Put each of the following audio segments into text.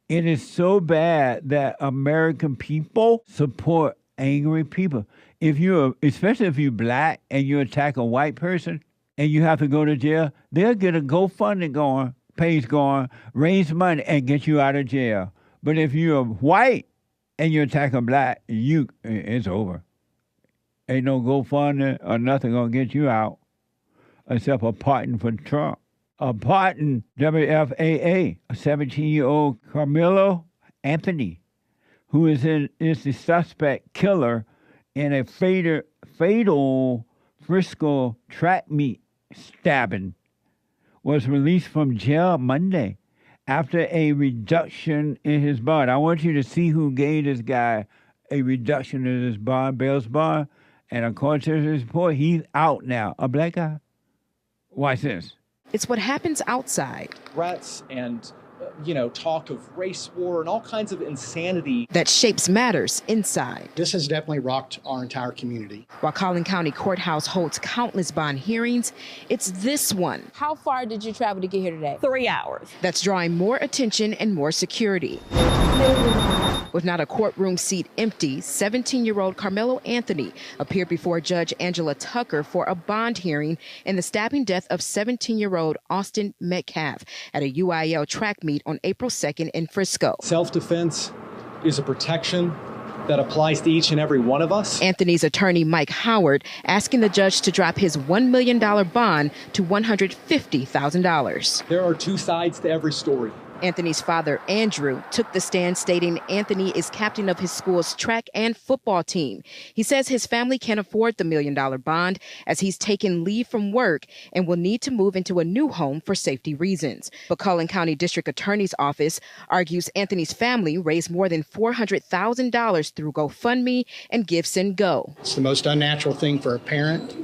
It is so bad that American people support angry people. If you're, especially if you're black and you attack a white person and you have to go to jail, they'll get a GoFundMe going, page going, raise money and get you out of jail. But if you're white and you attack a black, it's over. Ain't no GoFundMe or nothing gonna get you out except a pardon for Trump. A pardon, WFAA, a 17-year-old Karmelo Anthony, who is the suspect killer in a fatal Frisco track meet stabbing, was released from jail Monday after a reduction in his bond. I want you to see who gave this guy a reduction in his bond, bail's bond. And according to his report, he's out now. A black guy. Watch this. It's what happens outside. Threats and, talk of race war and all kinds of insanity that shapes matters inside. This has definitely rocked our entire community. While Collin County Courthouse holds countless bond hearings, it's this one. How far did you travel to get here today? 3 hours. That's drawing more attention and more security. With not a courtroom seat empty, 17-year-old Karmelo Anthony appeared before Judge Angela Tucker for a bond hearing in the stabbing death of 17-year-old Austin Metcalf at a UIL track meet on April 2nd in Frisco. Self-defense is a protection that applies to each and every one of us. Anthony's attorney, Mike Howard, asking the judge to drop his $1 million bond to $150,000. There are two sides to every story. Anthony's father, Andrew, took the stand stating Anthony is captain of his school's track and football team. He says his family can't afford the $1 million bond as he's taken leave from work and will need to move into a new home for safety reasons. But Collin County District Attorney's Office argues Anthony's family raised more than $400,000 through GoFundMe and Gifts and Go. It's the most unnatural thing for a parent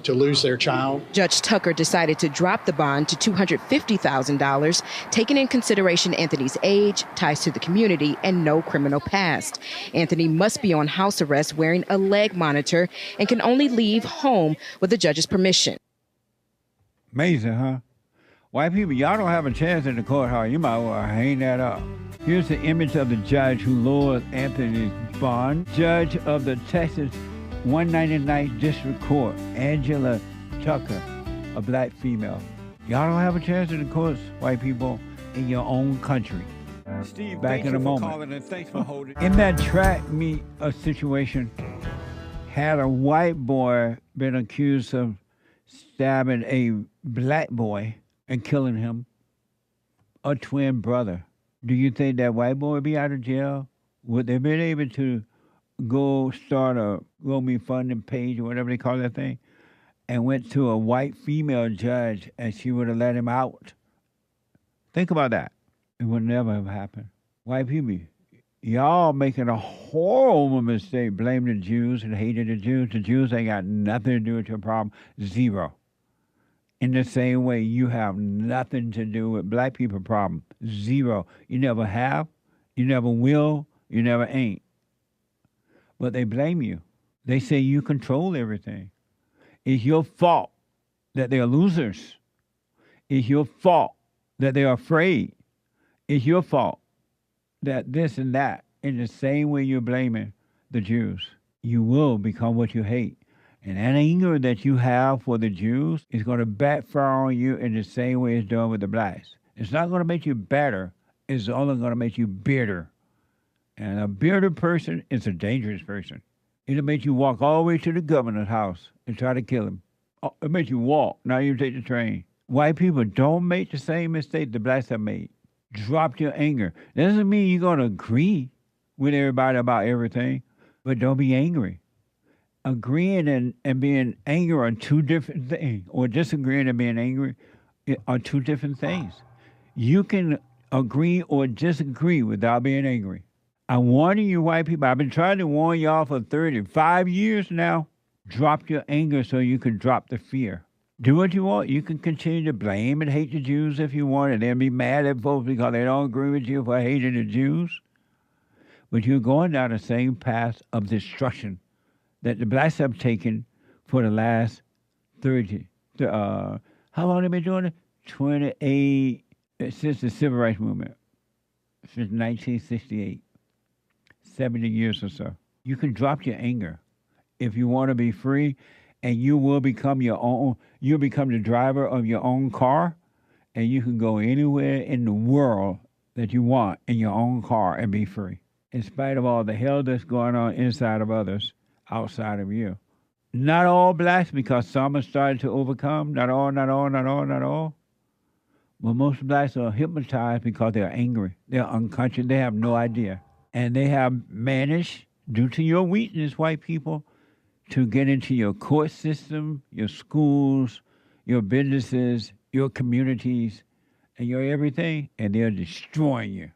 to lose their child. Judge Tucker decided to drop the bond to $250,000, taking in consideration Anthony's age, ties to the community, and no criminal past. Anthony must be on house arrest wearing a leg monitor and can only leave home with the judge's permission. Amazing, huh? White people, y'all don't have a chance in the courthouse. You might well hang that up. Here's the image of the judge who lowered Anthony's bond. Judge of the Texas 199th District Court, Angela Tucker, a black female. Y'all don't have a chance in the courts, white people, in your own country. Steve, back in a moment. And thanks for holding. In that track meet situation, had a white boy been accused of stabbing a black boy and killing him, a twin brother, do you think that white boy would be out of jail? Would they been able to go start a GoFundMe page or whatever they call that thing, and went to a white female judge and she would have let him out? Think about that. It would never have happened. White people, y'all making a horrible mistake blaming the Jews and hating the Jews. The Jews ain't got nothing to do with your problem. Zero. In the same way, you have nothing to do with black people's problem. Zero. You never have, you never will, you never ain't. But they blame you. They say you control everything. It's your fault that they're losers. It's your fault that they're afraid. It's your fault that this and that. In the same way you're blaming the Jews, you will become what you hate. And that anger that you have for the Jews is going to backfire on you in the same way it's done with the blacks. It's not going to make you better. It's only going to make you bitter. And a bitter person is a dangerous person. It'll make you walk all the way to the governor's house and try to kill him. It'll make you walk. Now you take the train. White people, don't make the same mistake the blacks have made. Drop your anger. That doesn't mean you're going to agree with everybody about everything, but don't be angry. Agreeing and being angry are two different things, or disagreeing and being angry are two different things. You can agree or disagree without being angry. I'm warning you, white people. I've been trying to warn y'all for 35 years now. Drop your anger so you can drop the fear. Do what you want. You can continue to blame and hate the Jews if you want, and then be mad at folks because they don't agree with you for hating the Jews. But you're going down the same path of destruction that the blacks have taken for the last 30. How long have they been doing it? 28, since the Civil Rights Movement. since 1968, 70 years or so. You can drop your anger if you want to be free, and you will become your own, you'll become the driver of your own car, and you can go anywhere in the world that you want in your own car and be free, in spite of all the hell that's going on inside of others, outside of you. Not all blacks, because some are starting to overcome. Not all, not all, not all, not all. But most blacks are hypnotized because they're angry. They're unconscious. They have no idea. And they have managed, due to your weakness, white people, to get into your court system, your schools, your businesses, your communities, and your everything, and they're destroying you.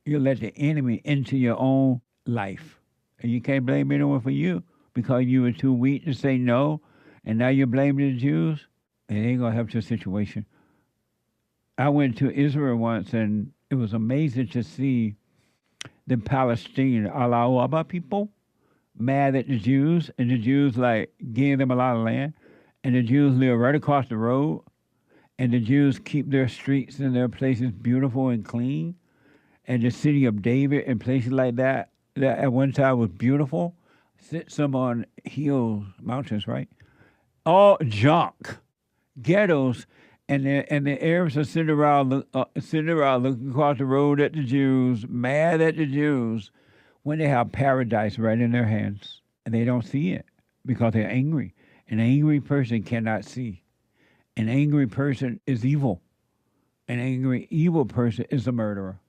You let the enemy into your own life. And you can't blame anyone for you because you were too weak to say no, and now you're blaming the Jews. It ain't going to help your situation. I went to Israel once, and it was amazing to see the Palestinian Alawaba people mad at the Jews, and the Jews like gave them a lot of land, and the Jews live right across the road, and the Jews keep their streets and their places beautiful and clean, and the city of David and places like that at one time was beautiful. Some on hills, mountains, right? All junk, ghettos, and the Arabs are sitting around looking across the road at the Jews, mad at the Jews, when they have paradise right in their hands. And they don't see it because they're angry. An angry person cannot see. An angry person is evil. An angry, evil person is a murderer.